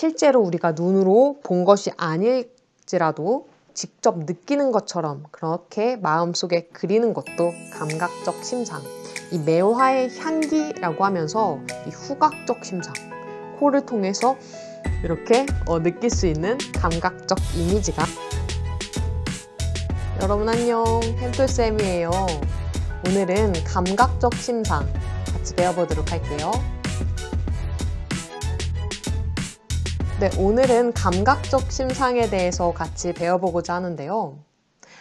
실제로 우리가 눈으로 본 것이 아닐지라도 직접 느끼는 것처럼 그렇게 마음속에 그리는 것도 감각적 심상. 이 매화의 향기라고 하면서 이 후각적 심상. 코를 통해서 이렇게 느낄 수 있는 감각적 이미지가. 여러분 안녕, 햄플쌤이에요. 오늘은 감각적 심상 같이 배워보도록 할게요. 네, 오늘은 감각적 심상에 대해서 같이 배워보고자 하는데요.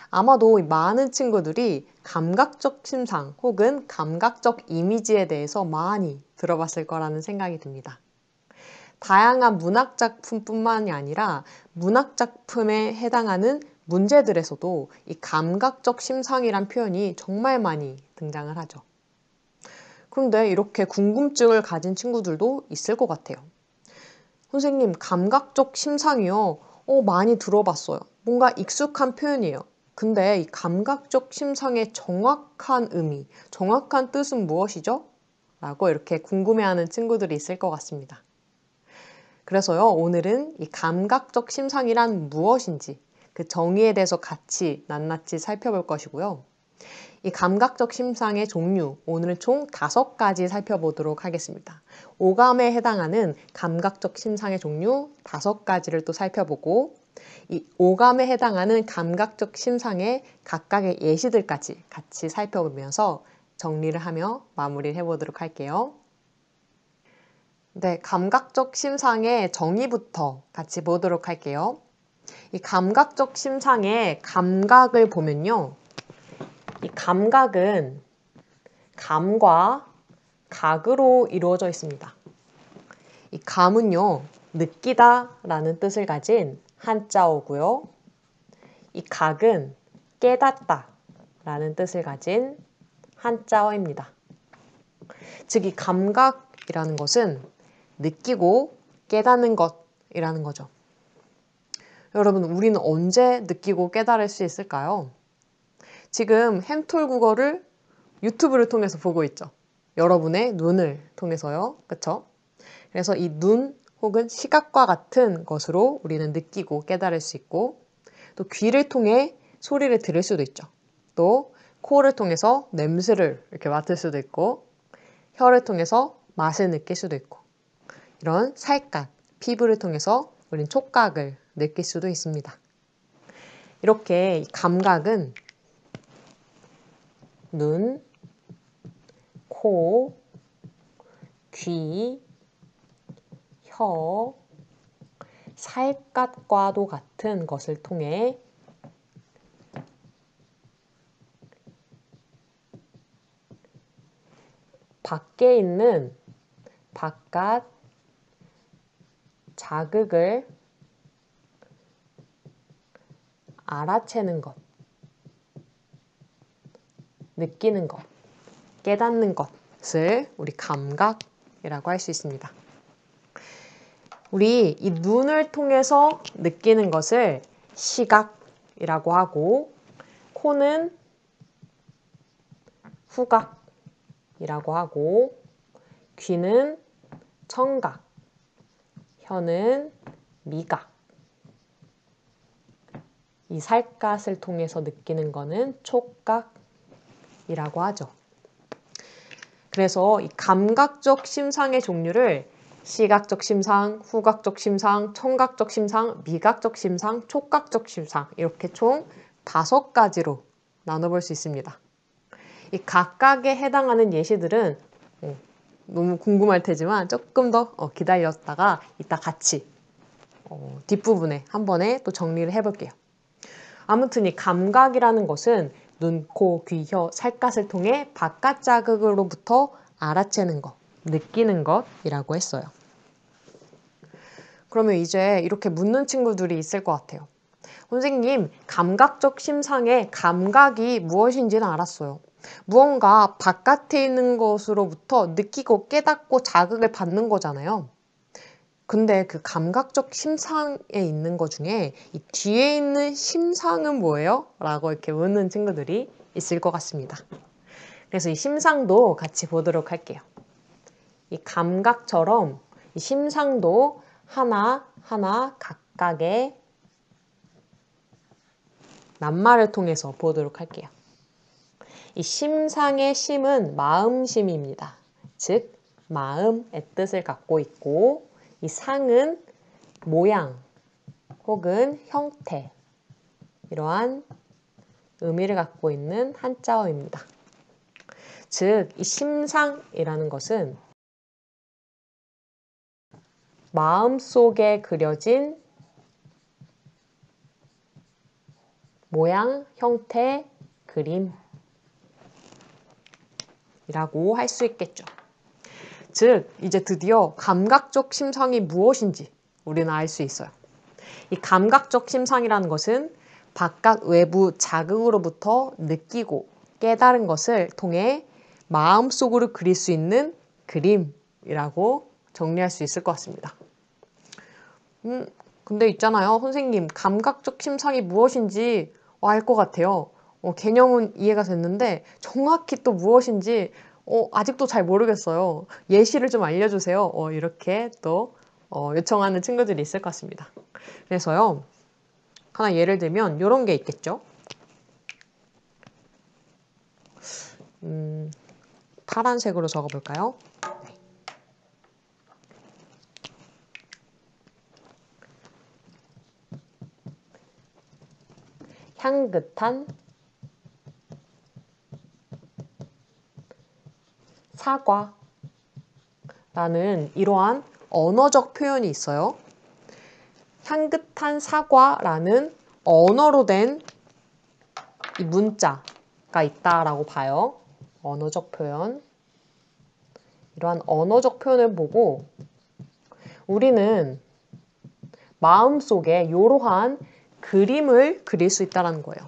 아마도 많은 친구들이 감각적 심상 혹은 감각적 이미지에 대해서 많이 들어봤을 거라는 생각이 듭니다. 다양한 문학작품뿐만이 아니라 문학작품에 해당하는 문제들에서도 이 감각적 심상이란 표현이 정말 많이 등장을 하죠. 그런데 이렇게 궁금증을 가진 친구들도 있을 것 같아요. 선생님, 감각적 심상이요? 많이 들어봤어요. 뭔가 익숙한 표현이에요. 근데 이 감각적 심상의 정확한 의미, 정확한 뜻은 무엇이죠? 라고 이렇게 궁금해하는 친구들이 있을 것 같습니다. 그래서요, 오늘은 이 감각적 심상이란 무엇인지 그 정의에 대해서 같이 낱낱이 살펴볼 것이고요. 이 감각적 심상의 종류, 오늘 총 5가지 살펴보도록 하겠습니다. 오감에 해당하는 감각적 심상의 종류 5가지를 또 살펴보고, 이 오감에 해당하는 감각적 심상의 각각의 예시들까지 같이 살펴보면서 정리를 하며 마무리를 해보도록 할게요. 네, 감각적 심상의 정의부터 같이 보도록 할게요. 이 감각적 심상의 감각을 보면요. 이 감각은 감과 각으로 이루어져 있습니다. 이 감은요, 느끼다 라는 뜻을 가진 한자어고요. 이 각은 깨닫다 라는 뜻을 가진 한자어입니다. 즉, 이 감각이라는 것은 느끼고 깨닫는 것이라는 거죠. 여러분, 우리는 언제 느끼고 깨달을 수 있을까요? 지금 햄톨 국어를 유튜브를 통해서 보고 있죠. 여러분의 눈을 통해서요. 그쵸? 그래서 이 눈 혹은 시각과 같은 것으로 우리는 느끼고 깨달을 수 있고, 또 귀를 통해 소리를 들을 수도 있죠. 또 코를 통해서 냄새를 이렇게 맡을 수도 있고, 혀를 통해서 맛을 느낄 수도 있고, 이런 살갗, 피부를 통해서 우린 촉각을 느낄 수도 있습니다. 이렇게 이 감각은 눈, 코, 귀, 혀, 살갗과도 같은 것을 통해 밖에 있는 바깥 자극을 알아채는 것, 느끼는 것, 깨닫는 것을 우리 감각이라고 할 수 있습니다. 우리 이 눈을 통해서 느끼는 것을 시각이라고 하고, 코는 후각이라고 하고, 귀는 청각, 혀는 미각, 이 살갗을 통해서 느끼는 거는 촉각이라고 하죠. 그래서 이 감각적 심상의 종류를 시각적 심상, 후각적 심상, 청각적 심상, 미각적 심상, 촉각적 심상 이렇게 총 5가지로 나눠볼 수 있습니다. 이 각각에 해당하는 예시들은 너무 궁금할 테지만 조금 더 기다렸다가 이따 같이 뒷부분에 한 번에 또 정리를 해볼게요. 아무튼 이 감각이라는 것은 눈, 코, 귀, 혀, 살갗을 통해 바깥 자극으로부터 알아채는 것, 느끼는 것이라고 했어요. 그러면 이제 이렇게 묻는 친구들이 있을 것 같아요. 선생님, 감각적 심상의 감각이 무엇인지는 알았어요. 무언가 바깥에 있는 것으로부터 느끼고 깨닫고 자극을 받는 거잖아요. 근데 그 감각적 심상에 있는 것 중에 이 뒤에 있는 심상은 뭐예요? 라고 이렇게 묻는 친구들이 있을 것 같습니다. 그래서 이 심상도 같이 보도록 할게요. 이 감각처럼 이 심상도 하나하나 각각의 낱말을 통해서 보도록 할게요. 이 심상의 심은 마음심입니다. 즉, 마음의 뜻을 갖고 있고, 이 상은 모양 혹은 형태, 이러한 의미를 갖고 있는 한자어입니다. 즉, 이 심상이라는 것은 마음속에 그려진 모양, 형태, 그림이라고 할 수 있겠죠. 즉, 이제 드디어 감각적 심상이 무엇인지 우리는 알 수 있어요. 이 감각적 심상이라는 것은 바깥 외부 자극으로부터 느끼고 깨달은 것을 통해 마음속으로 그릴 수 있는 그림이라고 정리할 수 있을 것 같습니다. 근데 있잖아요. 선생님, 감각적 심상이 무엇인지 알 것 같아요. 개념은 이해가 됐는데 정확히 또 무엇인지 아직도 잘 모르겠어요. 예시를 좀 알려주세요. 이렇게 또 요청하는 친구들이 있을 것 같습니다. 그래서요, 하나 예를 들면 이런 게 있겠죠. 파란색으로 적어볼까요? 향긋한 사과라는 이러한 언어적 표현이 있어요. 향긋한 사과라는 언어로 된 이 문자가 있다라고 봐요. 언어적 표현. 이러한 언어적 표현을 보고 우리는 마음속에 이러한 그림을 그릴 수 있다는 거예요.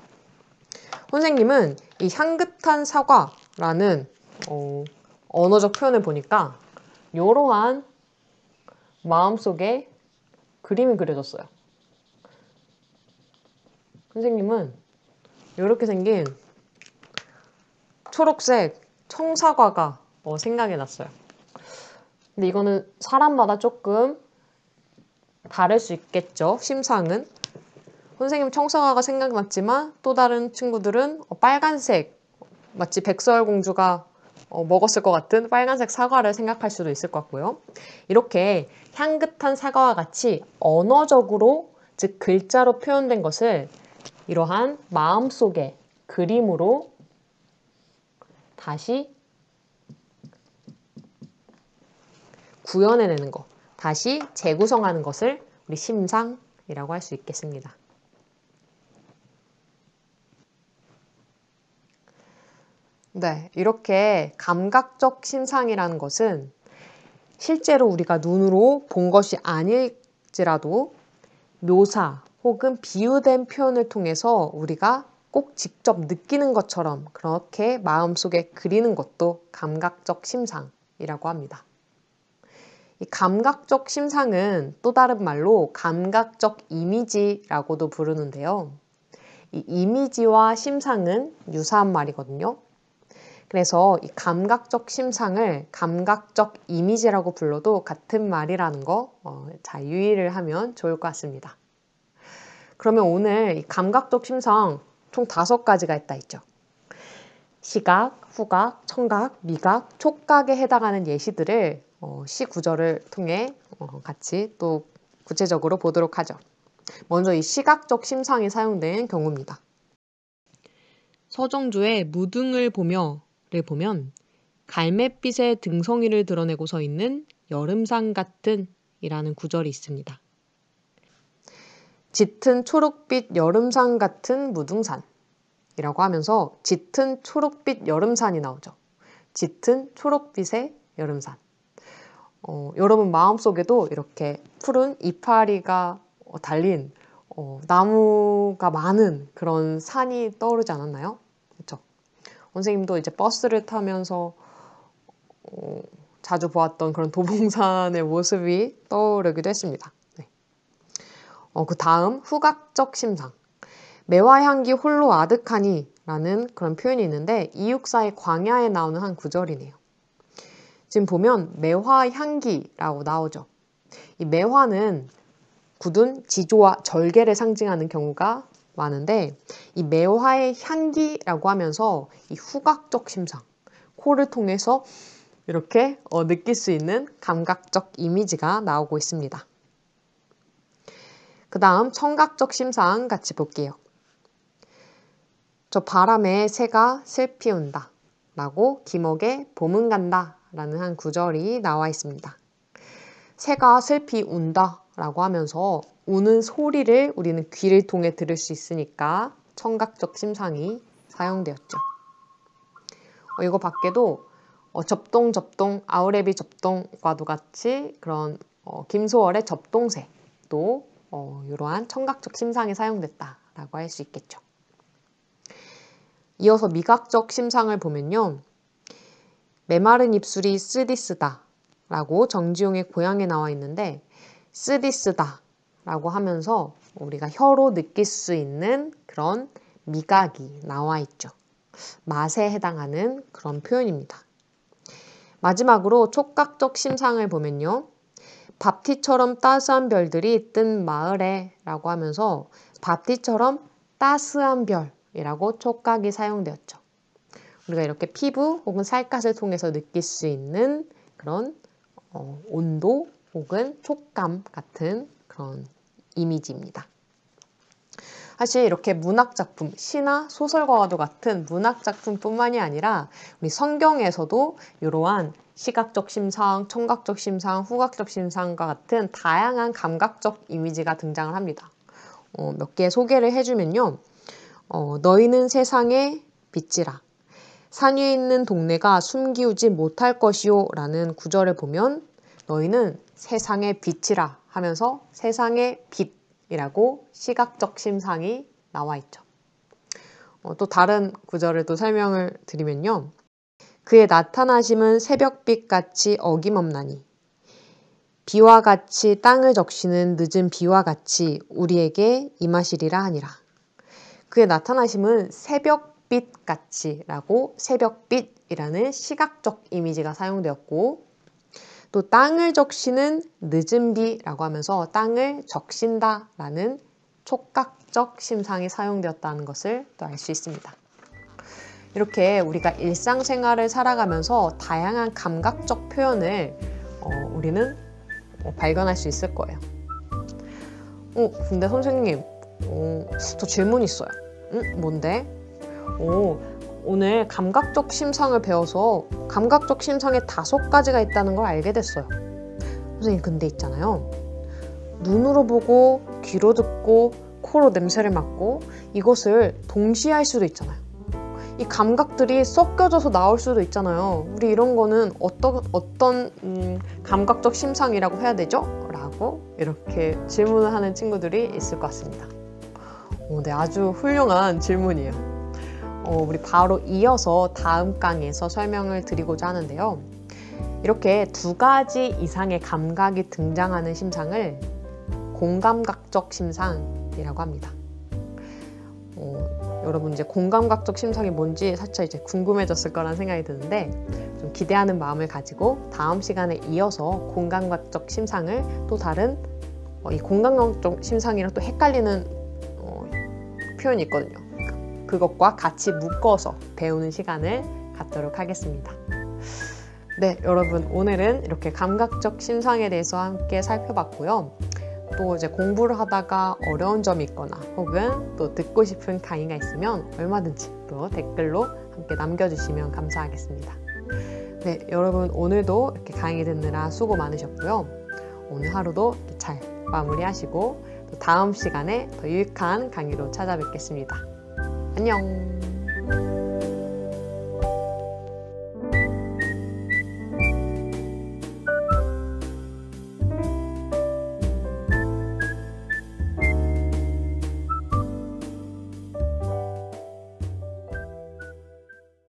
선생님은 이 향긋한 사과라는 언어적 표현을 보니까 이러한 마음속에 그림이 그려졌어요. 선생님은 이렇게 생긴 초록색 청사과가 생각이 났어요. 근데 이거는 사람마다 조금 다를 수 있겠죠, 심상은. 선생님 청사과가 생각났지만 또 다른 친구들은 빨간색, 마치 백설공주가 먹었을 것 같은 빨간색 사과를 생각할 수도 있을 것 같고요. 이렇게 향긋한 사과와 같이 언어적으로, 즉 글자로 표현된 것을 이러한 마음속의 그림으로 다시 구현해내는 것, 다시 재구성하는 것을 우리 심상이라고 할 수 있겠습니다. 네, 이렇게 감각적 심상이라는 것은 실제로 우리가 눈으로 본 것이 아닐지라도 묘사 혹은 비유된 표현을 통해서 우리가 꼭 직접 느끼는 것처럼 그렇게 마음속에 그리는 것도 감각적 심상이라고 합니다. 이 감각적 심상은 또 다른 말로 감각적 이미지라고도 부르는데요. 이 이미지와 심상은 유사한 말이거든요. 그래서 이 감각적 심상을 감각적 이미지라고 불러도 같은 말이라는 거 잘 유의를 하면 좋을 것 같습니다. 그러면 오늘 이 감각적 심상 총 5가지가 있다 했죠. 시각, 후각, 청각, 미각, 촉각에 해당하는 예시들을 시 구절을 통해 같이 또 구체적으로 보도록 하죠. 먼저 이 시각적 심상이 사용된 경우입니다. 서정주의 무등을 보며를 보면 갈매빛의 등성이를 드러내고 서 있는 여름산 같은 이라는 구절이 있습니다. 짙은 초록빛 여름산 같은 무등산 이라고 하면서 짙은 초록빛 여름산이 나오죠. 짙은 초록빛의 여름산. 여러분 마음속에도 이렇게 푸른 이파리가 달린 나무가 많은 그런 산이 떠오르지 않았나요? 그렇죠? 선생님도 이제 버스를 타면서 자주 보았던 그런 도봉산의 모습이 떠오르기도 했습니다. 네. 그 다음 후각적 심상. 매화향기 홀로 아득하니 라는 그런 표현이 있는데 이육사의 광야에 나오는 한 구절이네요. 지금 보면 매화향기라고 나오죠. 이 매화는 굳은 지조와 절개를 상징하는 경우가 많은데 이 매화의 향기라고 하면서 이 후각적 심상, 코를 통해서 이렇게 느낄 수 있는 감각적 이미지가 나오고 있습니다. 그 다음 청각적 심상 같이 볼게요. 저 바람에 새가 슬피 운다 라고 기목에 봄은 간다 라는 한 구절이 나와 있습니다. 새가 슬피 운다 라고 하면서 우는 소리를 우리는 귀를 통해 들을 수 있으니까 청각적 심상이 사용되었죠. 이거 밖에도 접동, 아우레비 접동과도 같이 그런 김소월의 접동새도 이러한 청각적 심상이 사용됐다라고 할 수 있겠죠. 이어서 미각적 심상을 보면요. 메마른 입술이 쓰디쓰다 라고 정지용의 고향에 나와 있는데 쓰디쓰다 라고 하면서 우리가 혀로 느낄 수 있는 그런 미각이 나와 있죠. 맛에 해당하는 그런 표현입니다. 마지막으로 촉각적 심상을 보면요. 밥티처럼 따스한 별들이 뜬 마을에 라고 하면서 밥티처럼 따스한 별이라고 촉각이 사용되었죠. 우리가 이렇게 피부 혹은 살갗을 통해서 느낄 수 있는 그런 온도 혹은 촉감 같은 그런 이미지입니다. 사실 이렇게 문학작품, 시나 소설과도 같은 문학작품뿐만이 아니라 우리 성경에서도 이러한 시각적 심상, 청각적 심상, 후각적 심상과 같은 다양한 감각적 이미지가 등장을 합니다. 몇 개 소개를 해주면요. 너희는 세상의 빛이라. 산 위에 있는 동네가 숨기우지 못할 것이요 라는 구절을 보면 너희는 세상의 빛이라 하면서 세상의 빛이라고 시각적 심상이 나와 있죠. 또 다른 구절을 또 설명을 드리면요. 그의 나타나심은 새벽빛같이 어김없나니 비와 같이 땅을 적시는 늦은 비와 같이 우리에게 임하시리라 하니라. 그의 나타나심은 새벽빛같이 라고 새벽빛이라는 시각적 이미지가 사용되었고 또 땅을 적시는 늦은 비라고 하면서 땅을 적신다 라는 촉각적 심상이 사용되었다는 것을 또 알 수 있습니다. 이렇게 우리가 일상생활을 살아가면서 다양한 감각적 표현을 우리는 발견할 수 있을 거예요. 근데 선생님, 저 질문 있어요. 뭔데? 오늘 감각적 심상을 배워서 감각적 심상에 5가지가 있다는 걸 알게 됐어요. 선생님, 근데 있잖아요. 눈으로 보고, 귀로 듣고, 코로 냄새를 맡고 이것을 동시에 할 수도 있잖아요. 이 감각들이 섞여져서 나올 수도 있잖아요. 우리 이런 거는 어떤 감각적 심상이라고 해야 되죠? 라고 이렇게 질문을 하는 친구들이 있을 것 같습니다. 네, 아주 훌륭한 질문이에요. 우리 바로 이어서 다음 강의에서 설명을 드리고자 하는데요. 이렇게 2가지 이상의 감각이 등장하는 심상을 공감각적 심상이라고 합니다. 여러분 이제 공감각적 심상이 뭔지 살짝 이제 궁금해졌을 거란 생각이 드는데 좀 기대하는 마음을 가지고 다음 시간에 이어서 공감각적 심상을 또 다른 이 공감각적 심상이랑 또 헷갈리는 표현이 있거든요. 그것과 같이 묶어서 배우는 시간을 갖도록 하겠습니다. 네, 여러분 오늘은 이렇게 감각적 심상에 대해서 함께 살펴봤고요. 또 이제 공부를 하다가 어려운 점이 있거나 혹은 또 듣고 싶은 강의가 있으면 얼마든지 또 댓글로 함께 남겨주시면 감사하겠습니다. 네, 여러분 오늘도 이렇게 강의 듣느라 수고 많으셨고요. 오늘 하루도 잘 마무리하시고 또 다음 시간에 더 유익한 강의로 찾아뵙겠습니다. 안녕!